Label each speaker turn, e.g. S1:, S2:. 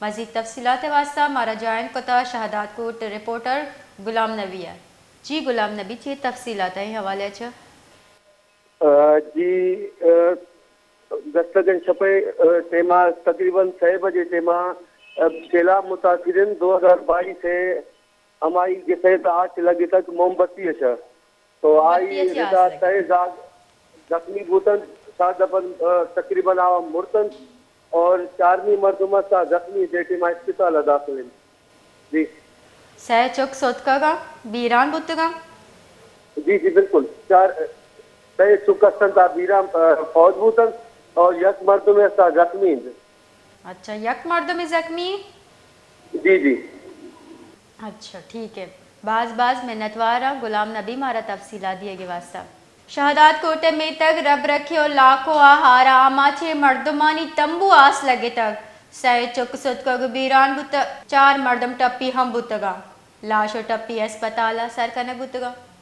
S1: مزید تفصیلات واسطہ ہمارا جوائن کوتا شہادات کوٹ رپورٹر غلام نبی ہے. جی غلام نبی چی تفصیلات ہیں حوالے چ
S2: جی دستگن چھپے تیما تقریباً 6 بجے تیما سیلاب متاثرین 2022 سے ہماری جسے آج لگے تک موم بتی ہے تو
S1: بتی
S2: آئی
S1: اچھی آس
S2: رضا
S1: لگی.
S2: تے زخمی بوتن سادبن تقریباً مرتن اور 4 مردمہ سا زخمی جیٹی ما اسپتال داخل ہیں. جی
S1: سہ چک سوتکا گا بیران بتگا.
S2: جی جی بالکل 4 چکستن تا بیرام فوج بوتن اور یک مردمہ سا زخمی ہیں.
S1: اچھا یک مرد میں زخمی.
S2: جی جی
S1: اچھا ٹھیک ہے. بعض منتوارا غلام نبی مارا تفصیلات دیے گے واسطہ. شہادات کوٹے میں تک رب رکھے اور لاکھوں آہارا آماچے مردمانی تمبو آس لگے تک سہ چک ستکگ بیران بت 4 مردم ٹپی ہم بتگا لاش و ٹپی اسپتالا سرکنے بتگا.